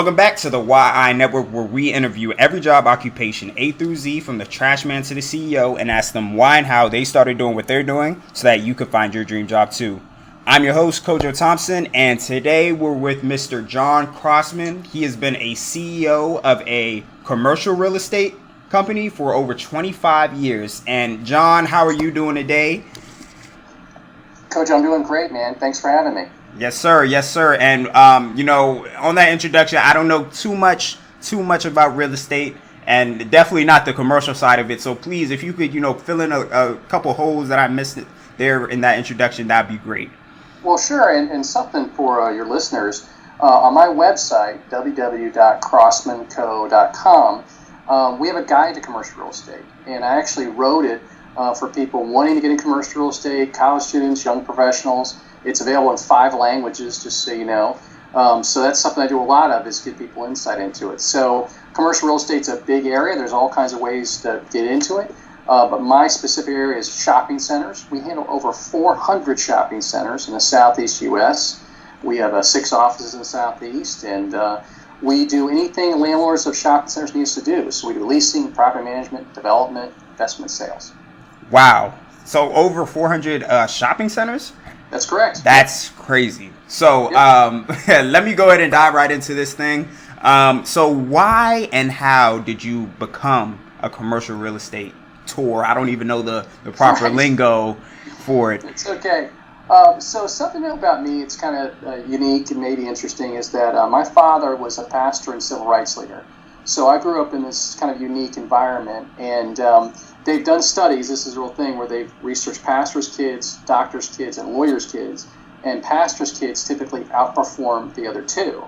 Welcome back to the Why Network, where we interview every job occupation A through Z, from the trash man to the CEO, and ask them why and how they started doing what they're doing so that you can find your dream job too. I'm your host, Kojo Thompson, and today we're with Mr. John Crossman. He has been a CEO of a commercial real estate company for over 25 years. And John, how are you doing today? Coach, I'm doing great, man. Thanks for having me. Yes, sir. Yes, sir. And, on that introduction, I don't know too much about real estate, and definitely not the commercial side of it. So please, if you could, fill in a couple holes that I missed there in that introduction, that'd be great. Well, sure. And something for your listeners, on my website, www.crossmanco.com, we have a guide to commercial real estate. And I actually wrote it for people wanting to get into commercial real estate, college students, young professionals. It's available in 5 languages, just so you know. So that's something I do a lot of, is give people insight into it. So commercial real estate's a big area. There's all kinds of ways to get into it. But my specific area is shopping centers. We handle over 400 shopping centers in the Southeast U.S. We have 6 offices in the Southeast, and we do anything landlords of shopping centers need us to do. So we do leasing, property management, development, investment sales. Wow. So over 400 shopping centers? That's correct. That's crazy. So let me go ahead and dive right into this thing. So why and how did you become a commercial real estate tour? I don't even know the proper lingo for it. It's okay. So something about me, it's kind of unique and maybe interesting, is that my father was a pastor and civil rights leader. So I grew up in this kind of unique environment, and they've done studies, this is a real thing, where they've researched pastors' kids, doctors' kids, and lawyers' kids, and pastors' kids typically outperform the other two.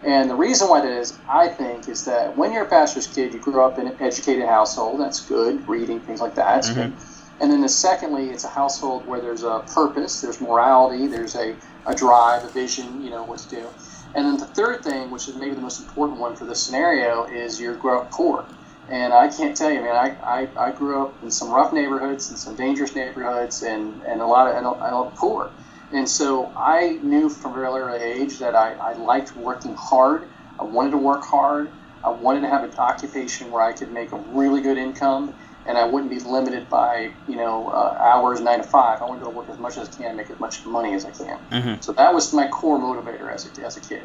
And the reason why that is, I think, is that when you're a pastor's kid, you grew up in an educated household. That's good, reading, things like that. That's good. And then secondly, it's a household where there's a purpose, there's morality, there's a drive, a vision, what to do. And then the third thing, which is maybe the most important one for this scenario, is you grow up poor. And I can't tell you, man, I grew up in some rough neighborhoods and some dangerous neighborhoods, and a lot of poor. And so I knew from a very early age that I liked working hard. I wanted to work hard. I wanted to have an occupation where I could make a really good income, and I wouldn't be limited by hours 9 to 5. I wanted to work as much as I can, make as much money as I can. So that was my core motivator as a kid.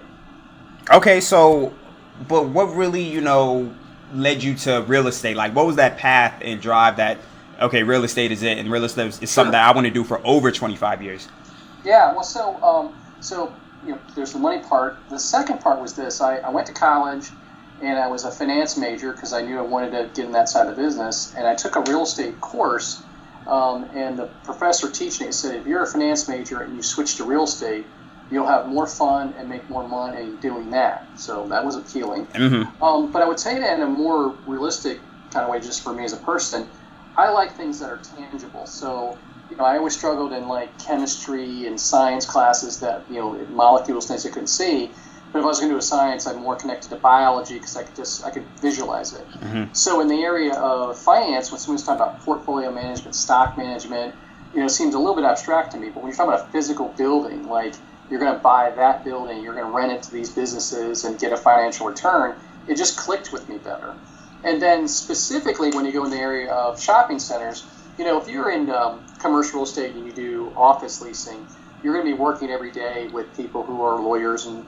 Okay, so, but what really led you to real estate? Like, what was that path and drive that, okay, real estate is it, and real estate is something that I want to do for over 25 years? Yeah, well, so there's the money part. The second part was this. I went to college, and I was a finance major because I knew I wanted to get in that side of the business. And I took a real estate course, and the professor teaching it said, if you're a finance major and you switch to real estate, you'll have more fun and make more money doing that. So that was appealing. But I would say that in a more realistic kind of way, just for me as a person, I like things that are tangible. So, I always struggled in like chemistry and science classes that, molecules, things I couldn't see. But if I was going to do a science, I'm more connected to biology because I could visualize it. So in the area of finance, when someone's talking about portfolio management, stock management, it seems a little bit abstract to me. But when you're talking about a physical building, like you're going to buy that building, you're going to rent it to these businesses and get a financial return, it just clicked with me better. And then specifically when you go in the area of shopping centers, if you're in commercial real estate and you do office leasing, you're going to be working every day with people who are lawyers and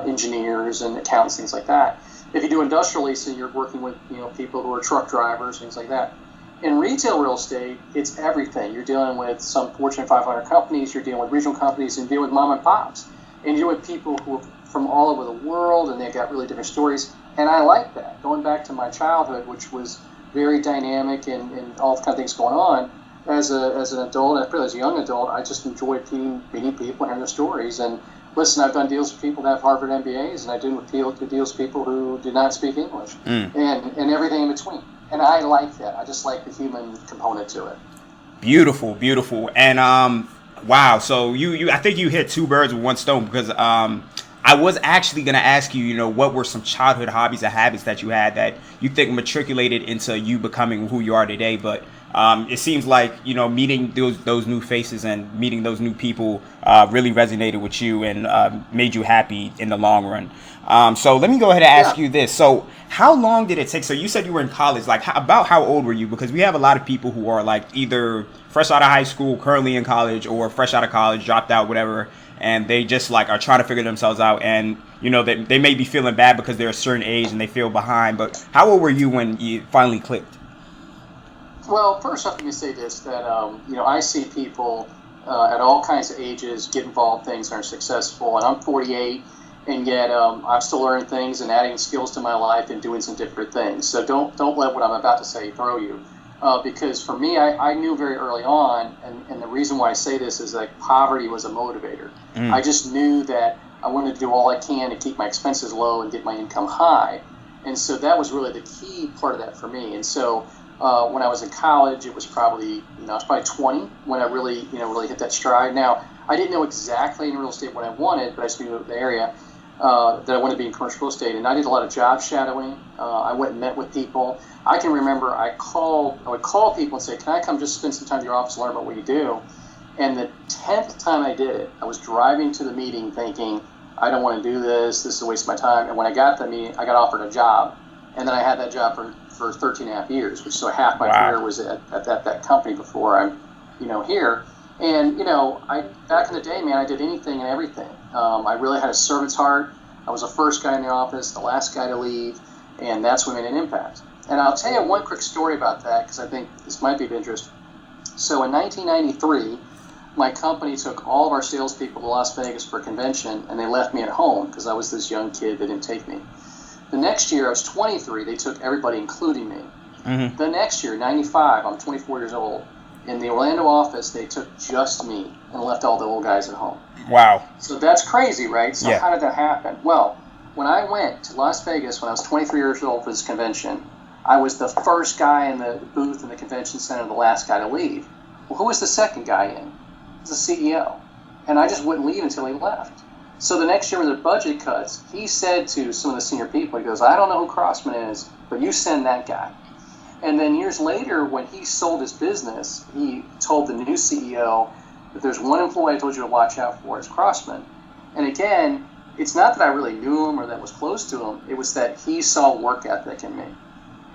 engineers and accountants, things like that. If you do industrial leasing, you're working with people who are truck drivers, things like that. In retail real estate, it's everything. You're dealing with some Fortune 500 companies, you're dealing with regional companies, and dealing with mom and pops. And you're with people who are from all over the world, and they've got really different stories. And I like that. Going back to my childhood, which was very dynamic and all the kind of things going on, as an adult, as a young adult, I just enjoyed meeting people and hearing their stories. And listen, I've done deals with people that have Harvard MBAs, and I did deals with people who did not speak English, and everything in between. And I like that. I just like the human component to it. Beautiful. And wow. So I think you hit 2 birds with 1 stone, because I was actually going to ask you, what were some childhood hobbies or habits that you had that you think matriculated into you becoming who you are today? But It seems like, meeting those new faces and meeting those new people really resonated with you and made you happy in the long run. So let me go ahead and ask you this. So how long did it take? So you said you were in college. Like, about how old were you? Because we have a lot of people who are like either fresh out of high school, currently in college, or fresh out of college, dropped out, whatever, and they just like are trying to figure themselves out. And they may be feeling bad because they're a certain age and they feel behind. But how old were you when you finally clicked? Well, first off, let me say this, that, I see people at all kinds of ages get involved in things and are successful. And I'm 48, and yet I'm still learning things and adding skills to my life and doing some different things. So don't let what I'm about to say throw you. Because for me, I knew very early on, and the reason why I say this is like poverty was a motivator. I just knew that I wanted to do all I can to keep my expenses low and get my income high. And so that was really the key part of that for me. And so when I was in college, it was probably, I was probably 20 when I really hit that stride. Now, I didn't know exactly in real estate what I wanted, but I just knew the area that I wanted to be in commercial real estate. And I did a lot of job shadowing. I went and met with people. I can remember I would call people and say, can I come just spend some time at your office and learn about what you do? And the 10th time I did it, I was driving to the meeting thinking, I don't want to do this. This is a waste of my time. And when I got to the meeting, I got offered a job. And then I had that job for 13 and a half years, which so half my career was at that company before I'm, here. And, back in the day, man, I did anything and everything. I really had a servant's heart. I was the first guy in the office, the last guy to leave, and that's what made an impact. And I'll tell you one quick story about that because I think this might be of interest. So in 1993, my company took all of our salespeople to Las Vegas for a convention, and they left me at home because I was this young kid. They didn't take me. The next year, I was 23. They took everybody, including me. Mm-hmm. The next year, 95, I'm 24 years old. In the Orlando office, they took just me and left all the old guys at home. Wow. So that's crazy, right? So How did that happen? Well, when I went to Las Vegas when I was 23 years old for this convention, I was the first guy in the booth in the convention center, the last guy to leave. Well, who was the second guy in? It was the CEO. And I just wouldn't leave until he left. So the next year with the budget cuts, he said to some of the senior people, he goes, I don't know who Crossman is, but you send that guy. And then years later, when he sold his business, he told the new CEO that there's one employee I told you to watch out for, it's Crossman. And again, it's not that I really knew him or that was close to him, it was that he saw work ethic in me.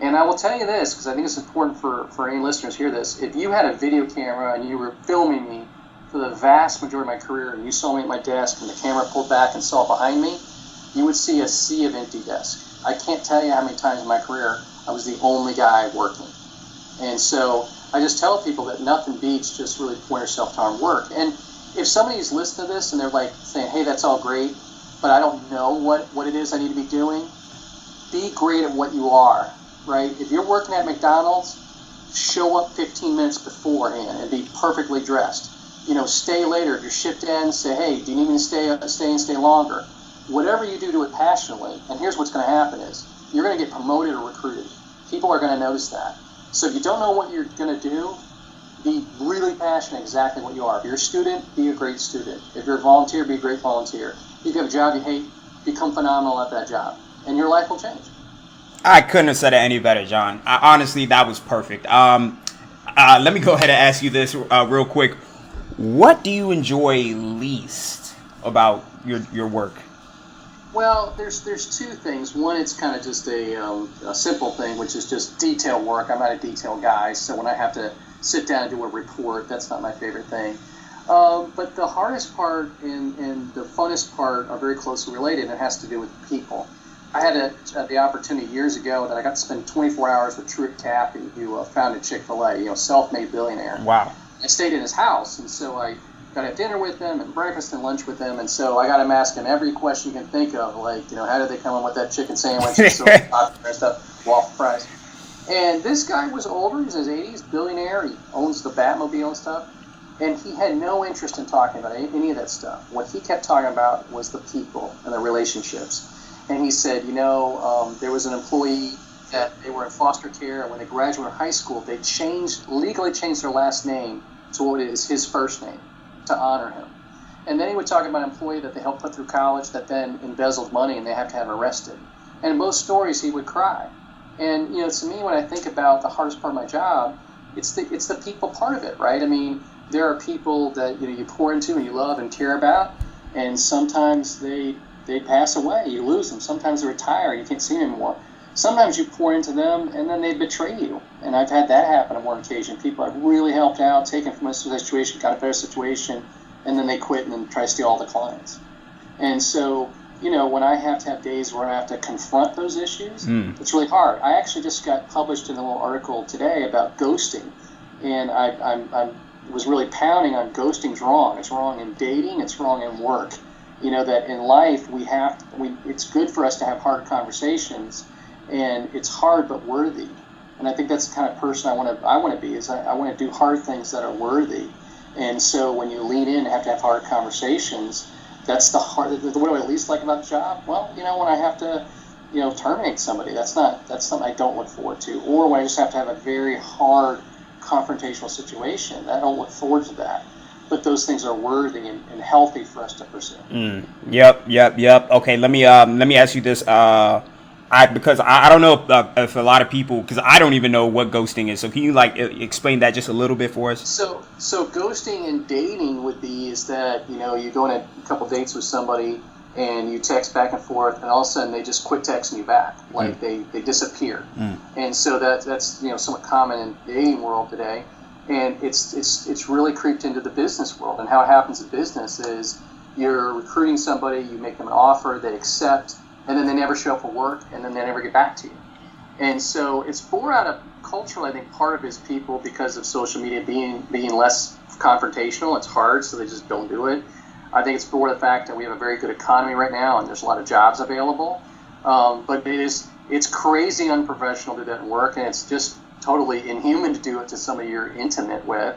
And I will tell you this, because I think it's important for any listeners to hear this. If you had a video camera and you were filming me for the vast majority of my career and you saw me at my desk and the camera pulled back and saw behind me, you would see a sea of empty desks. I can't tell you how many times in my career I was the only guy working. And so I just tell people that nothing beats just really pouring yourself time to work. And if somebody's listening to this and they're like saying, hey, that's all great, but I don't know what it is I need to be doing, be great at what you are. Right? If you're working at McDonald's, show up 15 minutes beforehand and be perfectly dressed. Stay later. If your shift ends, say, hey, do you need me to stay longer? Whatever you do it passionately. And here's what's going to happen is you're going to get promoted or recruited. People are going to notice that. So if you don't know what you're going to do, be really passionate exactly what you are. If you're a student, be a great student. If you're a volunteer, be a great volunteer. If you have a job you hate, become phenomenal at that job. And your life will change. I couldn't have said it any better, John. Honestly, that was perfect. Let me go ahead and ask you this real quick. What do you enjoy least about your work? Well, there's two things. One, it's kind of just a simple thing, which is just detail work. I'm not a detail guy, so when I have to sit down and do a report, that's not my favorite thing. But the hardest part and the funnest part are very closely related, and it has to do with people. I had the opportunity years ago that I got to spend 24 hours with Truett Cathy, who founded Chick-fil-A, self-made billionaire. Wow. I stayed in his house, and so I got to have dinner with him and breakfast and lunch with him, and so I got him asking every question you can think of, like, how did they come in with that chicken sandwich and so popular and stuff, waffle fries. And this guy was older, he's in his 80s, billionaire, he owns the Batmobile and stuff, and he had no interest in talking about any of that stuff. What he kept talking about was the people and the relationships. And he said, there was an employee that they were in foster care, and when they graduated high school, they legally changed their last name to what is his first name to honor him. And then he would talk about an employee that they helped put through college that then embezzled money and they have to have arrested. And in most stories, he would cry. And, to me, when I think about the hardest part of my job, it's the people part of it, right? I mean, there are people that you pour into and you love and care about, and sometimes they pass away, you lose them. Sometimes they retire, you can't see them anymore. Sometimes you pour into them and then they betray you. And I've had that happen on one occasion. People I've really helped out, taken from a situation, got a better situation, and then they quit and then try to steal all the clients. And so, when I have to have days where I have to confront those issues, it's really hard. I actually just got published in a little article today about ghosting. And I was really pounding on ghosting's wrong. It's wrong in dating, it's wrong in work. That in life it's good for us to have hard conversations, and it's hard but worthy. And I think that's the kind of person I want to be. Is I want to do hard things that are worthy. And so when you lean in and have to have hard conversations, that's what do I least like about the job? Well, when I have to, terminate somebody, that's something I don't look forward to. Or when I just have to have a very hard confrontational situation, I don't look forward to that. But those things are worthy and healthy for us to pursue. Yep. Okay, let me ask you this. Because I don't know if a lot of people, because I don't even know what ghosting is. So can you explain that just a little bit for us? So ghosting in dating is that you go on a couple dates with somebody and you text back and forth, and all of a sudden they just quit texting you back, they disappear. And so that's somewhat common in the dating world today, and it's really creeped into the business world. And how it happens in business is you're recruiting somebody, you make them an offer, they accept, and then they never show up for work, and then they never get back to you. And so it's born out of cultural, I think part of it is people, because of social media being less confrontational, it's hard, so they just don't do it. I think it's born of the fact that we have a very good economy right now, and there's a lot of jobs available. But it's crazy unprofessional to do that in work, and it's just totally inhuman to do it to somebody you're intimate with.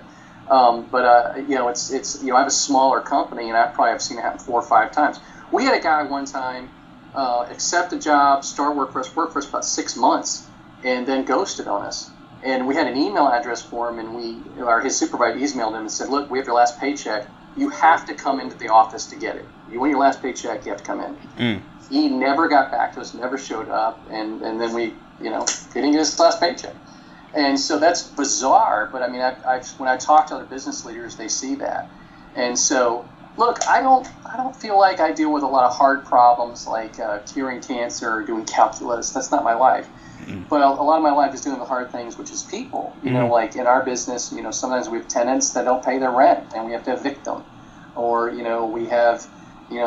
But I have a smaller company, and I probably have seen it happen 4 or 5 times. We had a guy one time accept a job, start work for us about 6 months, and then ghosted on us. And we had an email address for him, and his supervisor emailed him and said, "Look, we have your last paycheck. You have to come into the office to get it. You want your last paycheck, you have to come in." He never got back to us, never showed up, and then we, didn't get his last paycheck. And so that's bizarre, but I mean, when I talk to other business leaders, they see that. And so, look, I don't feel like I deal with a lot of hard problems like curing cancer or doing calculus. That's not my life. But a lot of my life is doing the hard things, which is people. Like in our business, sometimes we have tenants that don't pay their rent, and we have to evict them. Or, we have,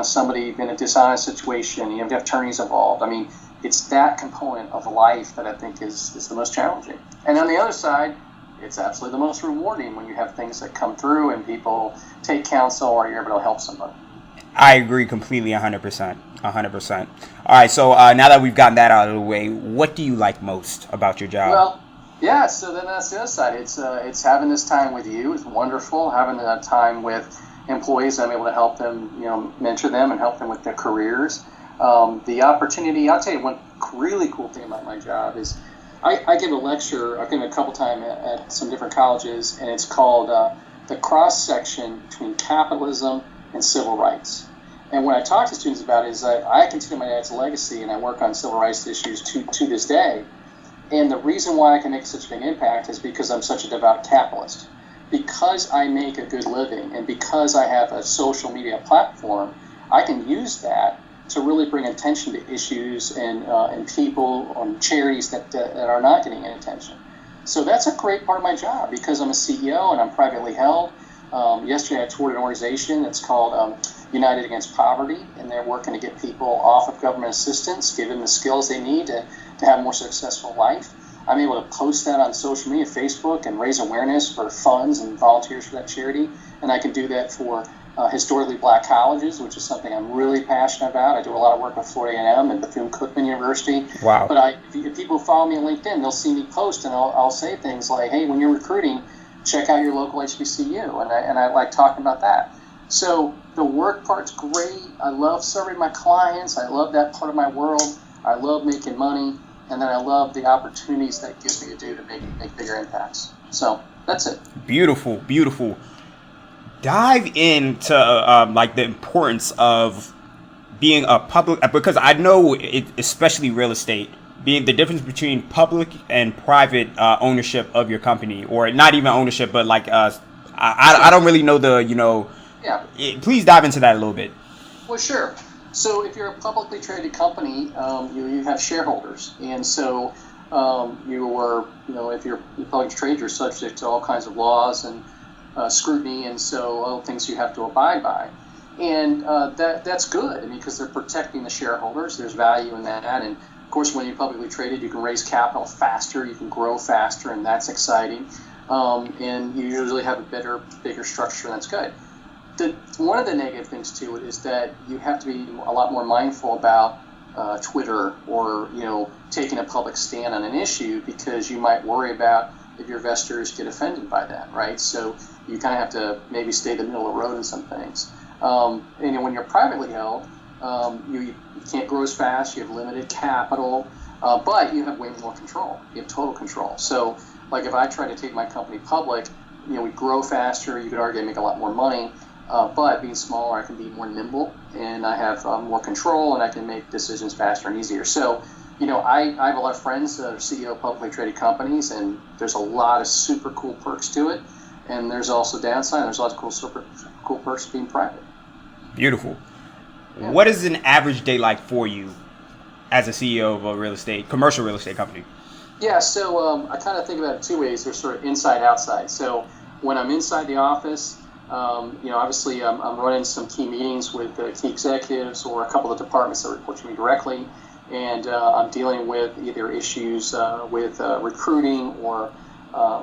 somebody in a dishonest situation, you have to have attorneys involved. I mean, it's that component of life that I think is the most challenging. And on the other side, it's absolutely the most rewarding when you have things that come through and people take counsel or you're able to help somebody. I agree completely, 100%. 100%. All right, so now that we've gotten that out of the way, what do you like most about your job? Well, yeah, so then that's the other side. It's having this time with you. It's wonderful. Having that time with employees, I'm able to help them, mentor them and help them with their careers. The opportunity, I'll tell you one really cool thing about my job is I give a lecture, I've given it a couple times at some different colleges, and it's called the cross-section between capitalism and civil rights. And what I talk to students about is I consider my dad's legacy, and I work on civil rights issues to this day. And the reason why I can make such a big impact is because I'm such a devout capitalist. Because I make a good living, and because I have a social media platform, I can use that to really bring attention to issues and people on charities that are not getting any attention. So that's a great part of my job because I'm a CEO and I'm privately held. Yesterday I toured an organization that's called United Against Poverty, and they're working to get people off of government assistance, give them the skills they need to have a more successful life. I'm able to post that on social media, Facebook, and raise awareness for funds and volunteers for that charity. And I can do that for historically black colleges, which is something I'm really passionate about. I do a lot of work with Florida A&M and Bethune-Cookman University. Wow. But if people follow me on LinkedIn, they'll see me post, and I'll say things like, "Hey, when you're recruiting, check out your local HBCU," and I like talking about that. So the work part's great. I love serving my clients. I love that part of my world. I love making money, and then I love the opportunities that gives me to do to make bigger impacts. So that's it. Beautiful, beautiful. Dive into the importance of being a public, because I know especially real estate, being the difference between public and private ownership of your company, or not even ownership, but like I don't really know the Yeah. Please dive into that a little bit. Well, sure. So if you're a publicly traded company, you have shareholders, and so if you're publicly traded, you're subject to all kinds of laws and scrutiny, and so all things you have to abide by. And that's good, I mean, because they're protecting the shareholders. There's value in that, and of course, when you're publicly traded, you can raise capital faster, you can grow faster, and that's exciting. And you usually have a bigger structure, and that's good. One of the negative things to it is that you have to be a lot more mindful about Twitter or taking a public stand on an issue, because you might worry about if your investors get offended by that, right? So you kind of have to maybe stay the middle of the road in some things. And when you're privately held, you can't grow as fast. You have limited capital, but you have way more control. You have total control. So, like if I try to take my company public, we grow faster. You could argue I make a lot more money. But being smaller, I can be more nimble, and I have more control, and I can make decisions faster and easier. So, I have a lot of friends that are CEO of publicly traded companies, and there's a lot of super cool perks to it. And there's also downside. There's a lot of super cool perks being private. Beautiful. Yeah. What is an average day like for you as a CEO of a commercial real estate company? Yeah, so I kind of think about it two ways. There's sort of inside, outside. So when I'm inside the office, obviously I'm running some key meetings with key executives or a couple of departments that report to me directly, and I'm dealing with either issues with recruiting or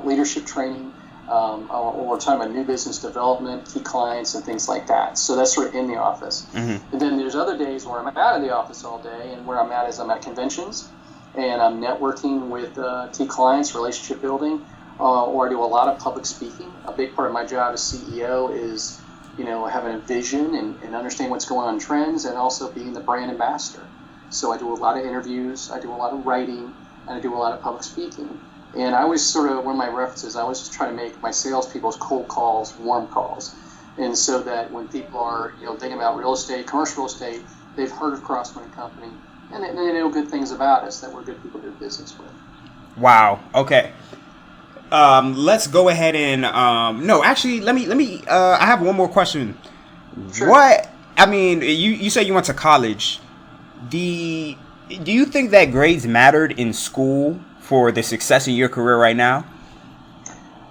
leadership training, or we're talking about new business development, key clients, and things like that. So that's sort of in the office. Mm-hmm. And then there's other days where I'm out of the office all day, and where I'm at is I'm at conventions, and I'm networking with key clients, relationship building, or I do a lot of public speaking. A big part of my job as CEO is, having a vision and understanding what's going on in trends, and also being the brand ambassador. So I do a lot of interviews, I do a lot of writing, and I do a lot of public speaking. And I always one of my references, I always just try to make my salespeople's cold calls warm calls. And so that when people are, thinking about real estate, commercial real estate, they've heard of Crossman and Company, and they know good things about us, that we're good people to do business with. Wow. Okay. Let's go ahead and no, actually, let me. I have one more question. Sure. You said you went to college. Do you think that grades mattered in school for the success in your career right now?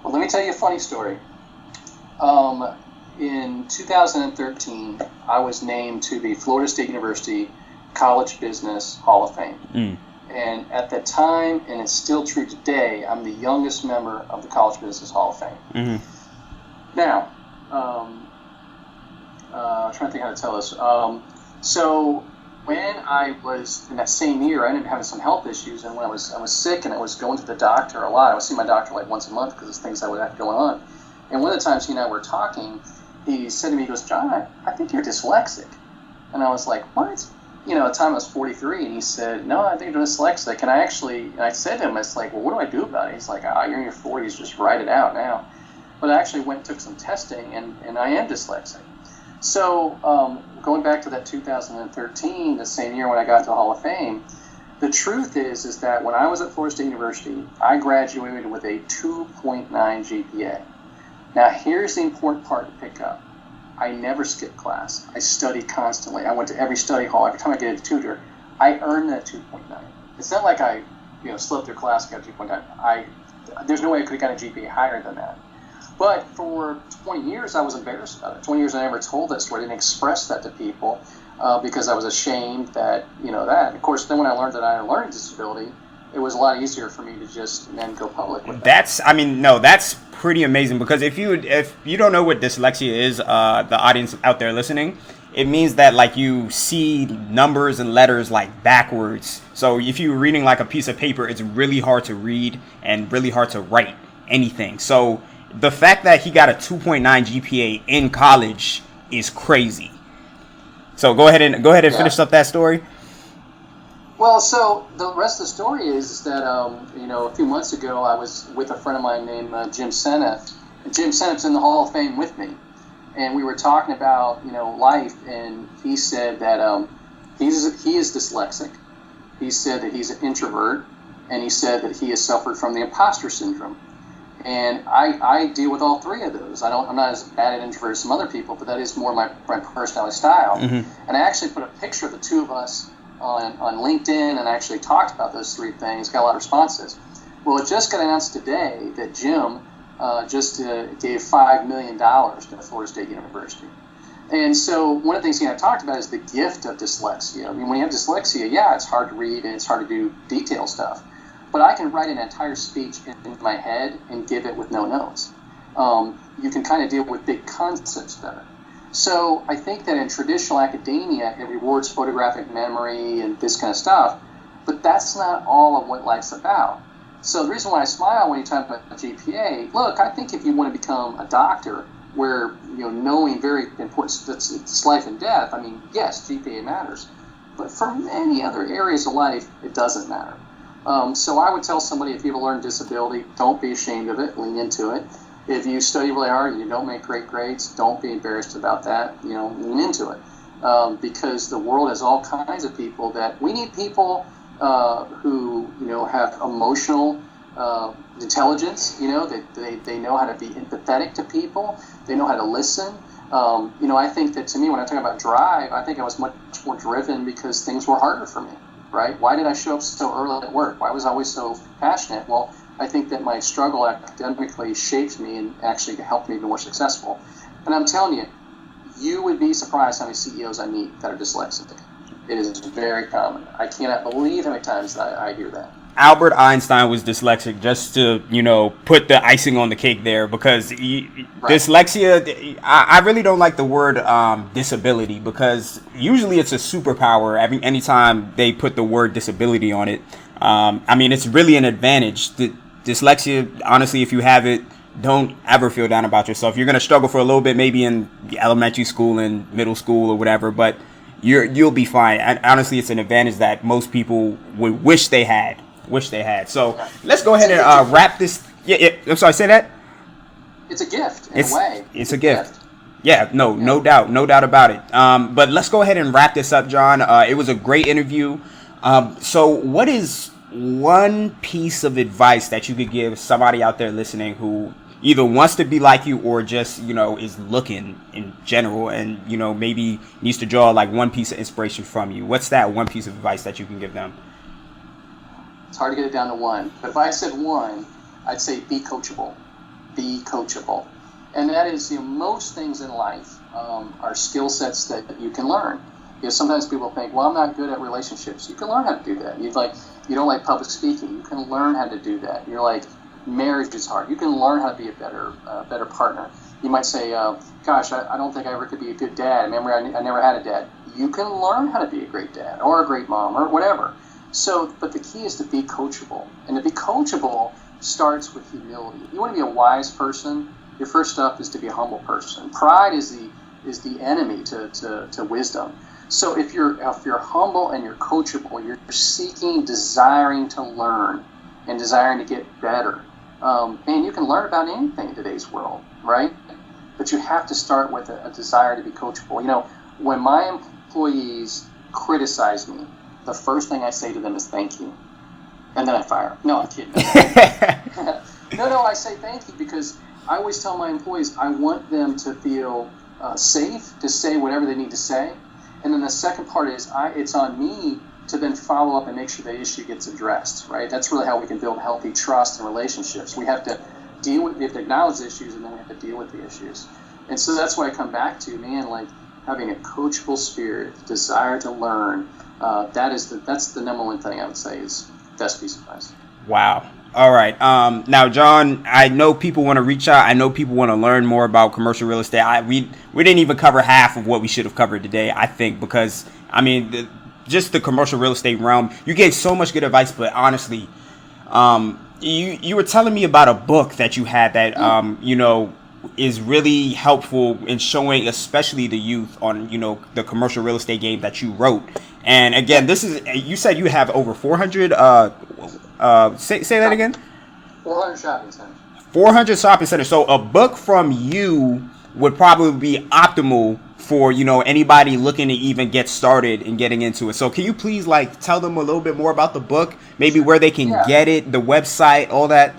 Well, let me tell you a funny story. In 2013, I was named to the Florida State University College Business Hall of Fame. Mm. And at that time, and it's still true today, I'm the youngest member of the College Business Hall of Fame. Mm-hmm. Now, I'm trying to think how to tell this. So when I was in that same year, I ended up having some health issues, and when I was sick and I was going to the doctor a lot. I was seeing my doctor like once a month because of things I would have going on. And one of the times he and I were talking, he said to me, he goes, "John, I think you're dyslexic." And I was like, "What?" At the time I was 43, and he said, "No, I think you're dyslexic." And I said to him, "It's like, well, what do I do about it?" He's like, "You're in your 40s, just write it out now." But I actually went and took some testing, and I am dyslexic. So going back to that 2013, the same year when I got to the Hall of Fame, the truth is that when I was at Florida State University, I graduated with a 2.9 GPA. Now, here's the important part to pick up. I never skipped class. I studied constantly. I went to every study hall. Every time I get a tutor, I earned that 2.9. It's not like I slept through class and got 2.9. There's no way I could have gotten a GPA higher than that. But for 20 years, I was embarrassed about it. 20 years, I never told that story. I didn't express that to people because I was ashamed that, that. Of course, then when I learned that I had a learning disability, it was a lot easier for me to just then go public with that. That's pretty amazing, because if you don't know what dyslexia is, the audience out there listening, it means that like you see numbers and letters like backwards. So if you're reading like a piece of paper, it's really hard to read and really hard to write anything. So the fact that he got a 2.9 GPA in college is crazy. So go ahead and finish up that story. Well, so the rest of the story is that, a few months ago, I was with a friend of mine named Jim Senef. And Jim Senef's in the Hall of Fame with me. And we were talking about, life, and he said that he is dyslexic. he said that he's an introvert, and he said that he has suffered from the imposter syndrome. And I deal with all three of those. I'm not as bad at introvert as some other people, but that is more my personality style. Mm-hmm. And I actually put a picture of the two of us on LinkedIn and actually talked about those three things, got a lot of responses. Well, it just got announced today that Jim just gave $5 million to Florida State University. And so one of the things he and I talked about is the gift of dyslexia. I mean, when you have dyslexia, yeah, it's hard to read and it's hard to do detailed stuff. But I can write an entire speech in my head and give it with no notes. You can kind of deal with big concepts better. So I think that in traditional academia, it rewards photographic memory and this kind of stuff, but that's not all of what life's about. So the reason why I smile when you talk about GPA, look, I think if you want to become a doctor, where knowing very important, it's life and death. I mean, yes, GPA matters, but for many other areas of life, it doesn't matter. So I would tell somebody, if you have a learning disability, don't be ashamed of it. Lean into it. If you study really hard and you don't make great grades, don't be embarrassed about that. Lean into it, because the world has all kinds of people that we need. People who have emotional intelligence. That they know how to be empathetic to people. They know how to listen. I think that, to me, when I talk about drive, I think I was much more driven because things were harder for me. Right? Why did I show up so early at work? Why was I always so passionate? Well, I think that my struggle academically shaped me and actually helped me be more successful. And I'm telling you, you would be surprised how many CEOs I meet that are dyslexic. It is very common. I cannot believe how many times I hear that. Albert Einstein was dyslexic, just to, put the icing on the cake there, because dyslexia, I really don't like the word disability, because usually it's a superpower anytime they put the word disability on it. It's really an advantage. Dyslexia, honestly, if you have it, don't ever feel down about yourself. You're going to struggle for a little bit, maybe in elementary school and middle school or whatever, but you'll be fine. And honestly, it's an advantage that most people would wish they had. So let's go ahead and wrap this. Yeah, I'm sorry, say that? It's a gift in a way. It's a gift. Yeah, no doubt about it. But let's go ahead and wrap this up, John. It was a great interview. So what is one piece of advice that you could give somebody out there listening who either wants to be like you or just, is looking in general and, maybe needs to draw like one piece of inspiration from you? What's that one piece of advice that you can give them? It's hard to get it down to one. But if I said one, I'd say be coachable. Be coachable. And that is, most things in life are skill sets that you can learn. Sometimes people think, well, I'm not good at relationships. You can learn how to do that. You don't like public speaking. You can learn how to do that. You're like, marriage is hard. You can learn how to be a better partner. You might say, gosh, I don't think I ever could be a good dad. Remember, I never had a dad. You can learn how to be a great dad or a great mom or whatever. So, but the key is to be coachable. And to be coachable starts with humility. If you want to be a wise person, your first step is to be a humble person. Pride is the enemy to wisdom. So if you're humble and you're coachable, you're seeking, desiring to learn and desiring to get better. And you can learn about anything in today's world, right? But you have to start with a desire to be coachable. When my employees criticize me, the first thing I say to them is thank you. And then I fire them. No, I'm kidding. No, I say thank you because I always tell my employees I want them to feel safe to say whatever they need to say. And then the second part is it's on me to then follow up and make sure the issue gets addressed, right? That's really how we can build healthy trust and relationships. We have to acknowledge the issues and then we have to deal with the issues. And so that's why I come back to, like having a coachable spirit, desire to learn. That's the number one thing I would say is best piece of advice. Wow. All right. Now, John, I know people want to reach out. I know people want to learn more about commercial real estate. We didn't even cover half of what we should have covered today, I think, because, just the commercial real estate realm, you gave so much good advice, but honestly, you were telling me about a book that you had that, is really helpful in showing, especially the youth, on, the commercial real estate game that you wrote. And again, you said you have over 400, say that again? 400 shopping centers. 400 shopping centers. So a book from you would probably be optimal for, you know, anybody looking to even get started and getting into it. So can you please like tell them a little bit more about the book, maybe where they can get it, the website, all that?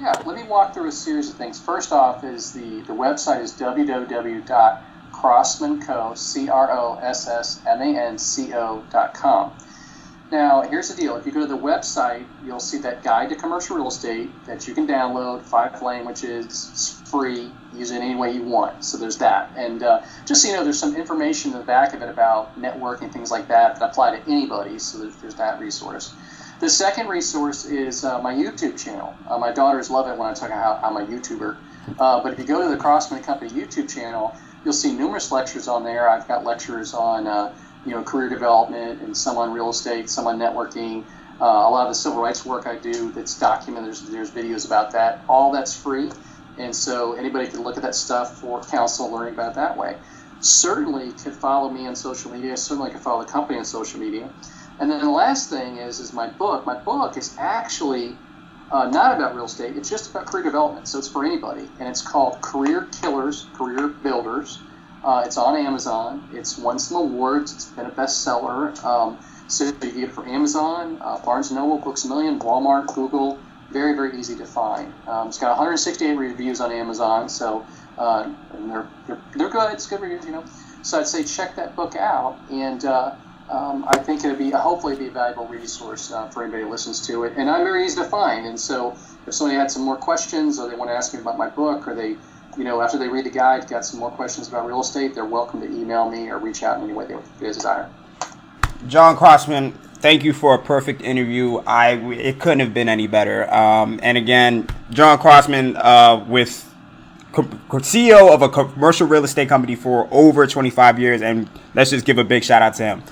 Yeah, let me walk through a series of things. First off is the website is www.crossmanco.com. Now, here's the deal. If you go to the website, you'll see that guide to commercial real estate that you can download, 5 languages, it's free, use it any way you want. So there's that. And just so you know, there's some information in the back of it about networking, things like that apply to anybody. So there's that resource. The second resource is my YouTube channel. My daughters love it when I talk about how I'm a YouTuber. But if you go to the Crossman Company YouTube channel, you'll see numerous lectures on there. I've got lectures on career development, and some on real estate, some on networking. A lot of the civil rights work I do that's documented, there's videos about that. All that's free, and so anybody can look at that stuff for counsel, learning about it that way. Certainly could follow me on social media. Certainly could follow the company on social media. And then the last thing is my book. My book is actually not about real estate. It's just about career development, so it's for anybody. And it's called Career Killers, Career Builders. It's on Amazon. It's won some awards. It's been a bestseller. So you can get it from Amazon, Barnes & Noble, Books A Million, Walmart, Google. Very, very easy to find. It's got 168 reviews on Amazon, so and they're good. It's good reviews, you know. So I'd say check that book out, and I think it'll be hopefully be a valuable resource for anybody who listens to it. And I'm very easy to find, and so if somebody had some more questions, or they want to ask me about my book, or they, after they read the guide, got some more questions about real estate, they're welcome to email me or reach out in any way they desire. John Crossman, thank you for a perfect interview. It couldn't have been any better. And again, John Crossman, with CEO of a commercial real estate company for over 25 years, and let's just give a big shout out to him.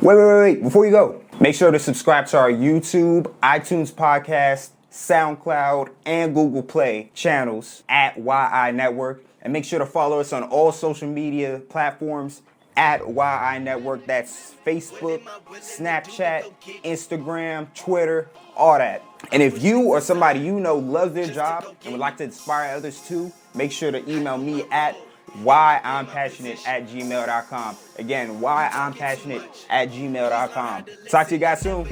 Wait. Before you go, make sure to subscribe to our YouTube, iTunes podcast, SoundCloud, and Google Play channels at WHY Network. And make sure to follow us on all social media platforms at WHY Network. That's Facebook, Snapchat, Instagram, Twitter, all that. And if you or somebody you know loves their job and would like to inspire others too, make sure to email me at whyimpassionate@gmail.com. Again, whyimpassionate@gmail.com. Talk to you guys soon.